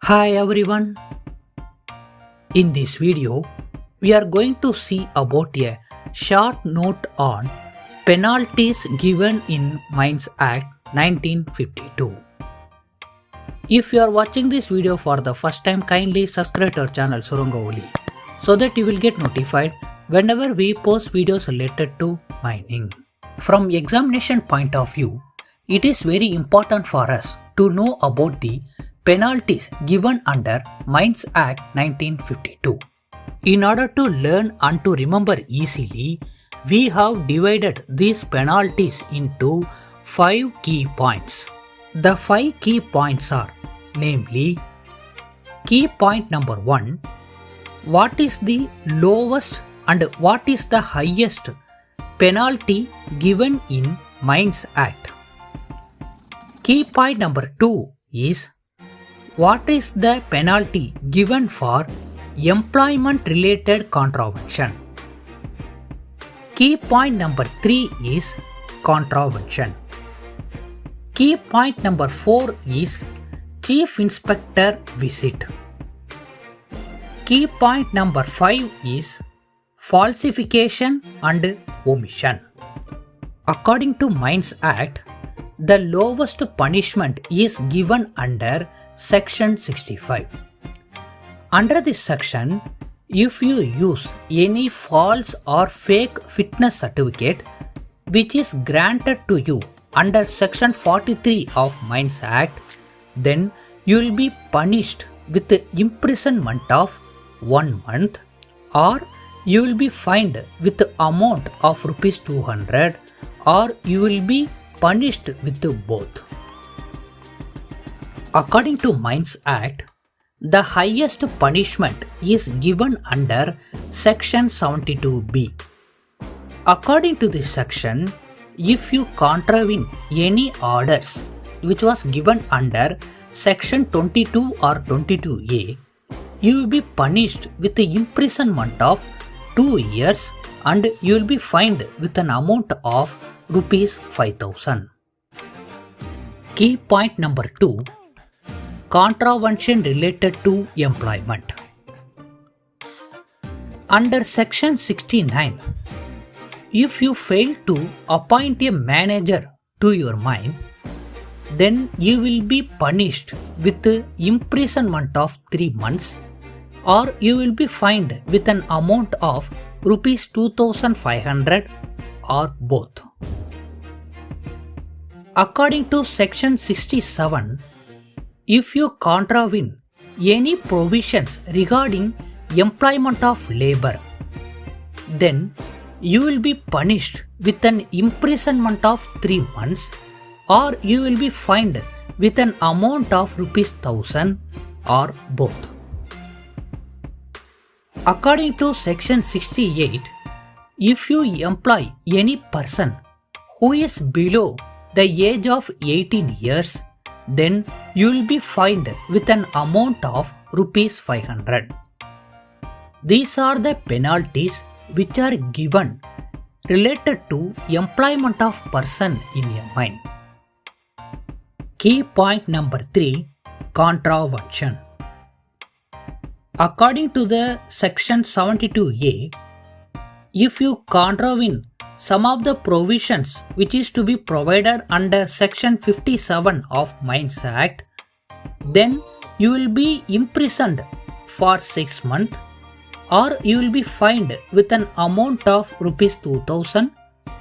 Hi everyone. In this video, we are going to see about a short note on penalties given in Mines Act 1952. If you are watching this video for the first time, kindly subscribe to our channel Suranga so that you will get notified whenever we post videos related to mining. From examination point of view, it is very important for us to know about the penalties given under Mines Act 1952. In order to learn and to remember easily, we have divided these penalties into 5 key points. The 5 key points are namely, key point number 1, what is the lowest and what is the highest penalty given in Mines Act. Key point number 2 is what is the penalty given for employment related contravention. Key point number 3 is contravention. Key point number 4 is Chief Inspector visit. Key point number 5 is falsification and omission. According to Mines Act, the lowest punishment is given under Section 65. Under this section, if you use any false or fake fitness certificate which is granted to you under Section 43 of Mines Act, then you will be punished with the imprisonment of 1 month, or you will be fined with the amount of rupees 200, or you will be punished with both. According to Mines Act, the highest punishment is given under Section 72B. According to this section, if you contravene any orders which was given under Section 22 or 22A, you will be punished with the imprisonment of 2 years and you will be fined with an amount of rupees 5,000. Key point number 2, contravention related to employment. Under Section 69, if you fail to appoint a manager to your mine, then you will be punished with imprisonment of 3 months, or you will be fined with an amount of rupees 2,500, or both. According to Section 67, if you contravene any provisions regarding employment of labor, then you will be punished with an imprisonment of 3 months, or you will be fined with an amount of rupees 1,000, or both. According to Section 68, if you employ any person who is below the age of 18 years, then you will be fined with an amount of rupees 500. These are the penalties which are given related to employment of person in a mine. Key point number 3, contravention. According to the Section 72A, if you contravene some of the provisions which is to be provided under Section 57 of Mines Act, then you will be imprisoned for 6 months, or you will be fined with an amount of rupees 2,000,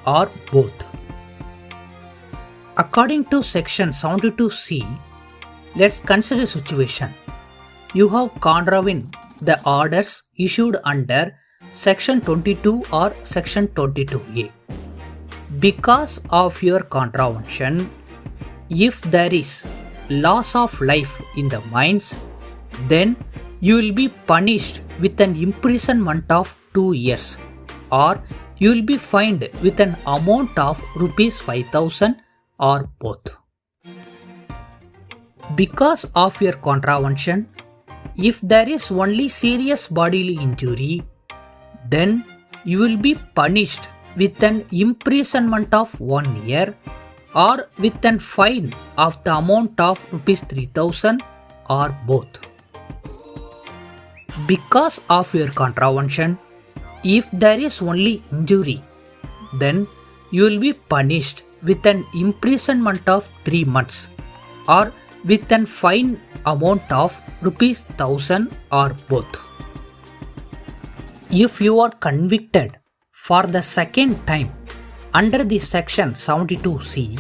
or both. According to Section 72C, let's consider a situation. You have contravened the orders issued under Section 22 or Section 22A. Because of your contravention, if there is loss of life in the mines, then you will be punished with an imprisonment of 2 years, or you will be fined with an amount of rupees 5,000, or both. Because of your contravention, if there is only serious bodily injury, then you will be punished with an imprisonment of 1 year, or with an fine of the amount of rupees 3,000, or both. Because of your contravention, if there is only injury, then you will be punished with an imprisonment of 3 months or with an fine amount of rupees 1000 or both. If you are convicted for the second time under the section 72C,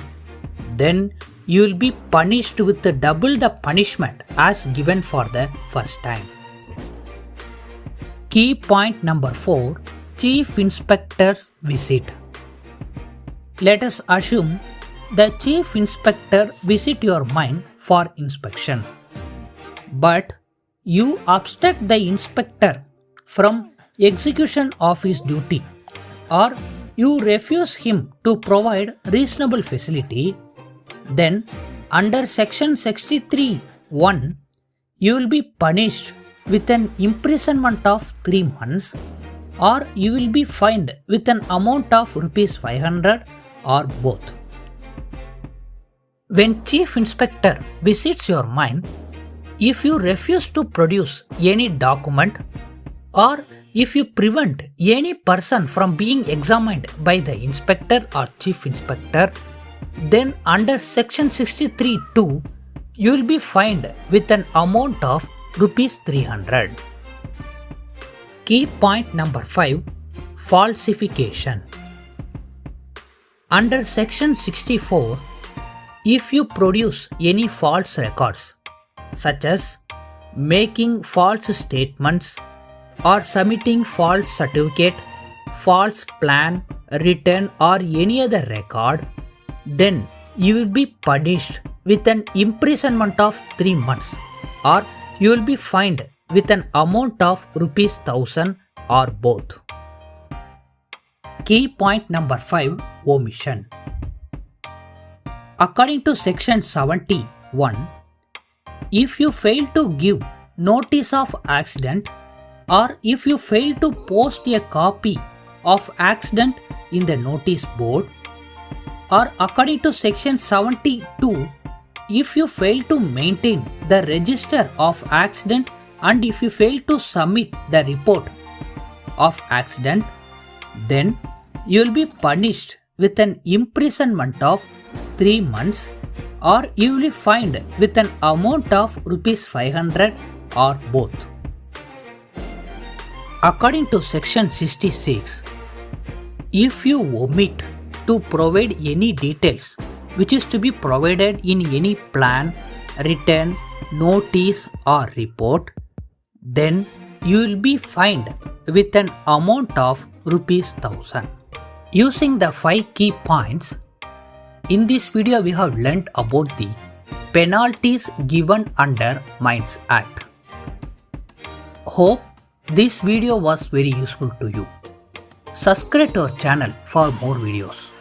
then you will be punished with double the punishment as given for the first time. Key point number 4. Chief Inspector's visit. Let us assume the Chief Inspector visit your mine for inspection. But you obstruct the inspector from execution of his duty, or you refuse him to provide reasonable facility, then under section 63(1), you will be punished with an imprisonment of 3 months, or you will be fined with an amount of rupees 500 or both. When Chief Inspector visits your mine, if you refuse to produce any document, or if you prevent any person from being examined by the inspector or chief inspector, then under section 63(2), you will be fined with an amount of rupees 300. Key point number 5. Falsification. Under section 64, if you produce any false records, such as making false statements or submitting false certificate, false plan, written or any other record, then you will be punished with an imprisonment of 3 months, or you will be fined with an amount of rupees 1000 or both. Key point number 5. Omission. According to section 71, if you fail to give notice of accident, or if you fail to post a copy of accident in the notice board, or according to section 72, if you fail to maintain the register of accident and if you fail to submit the report of accident, then you will be punished with an imprisonment of 3 months, or you will be fined with an amount of rupees 500 or both. According to section 66, if you omit to provide any details which is to be provided in any plan, written, notice or report, then you will be fined with an amount of rupees 1000. Using the 5 key points, in this video we have learnt about the penalties given under Mines Act. Hope this video was very useful to you. Subscribe to our channel for more videos.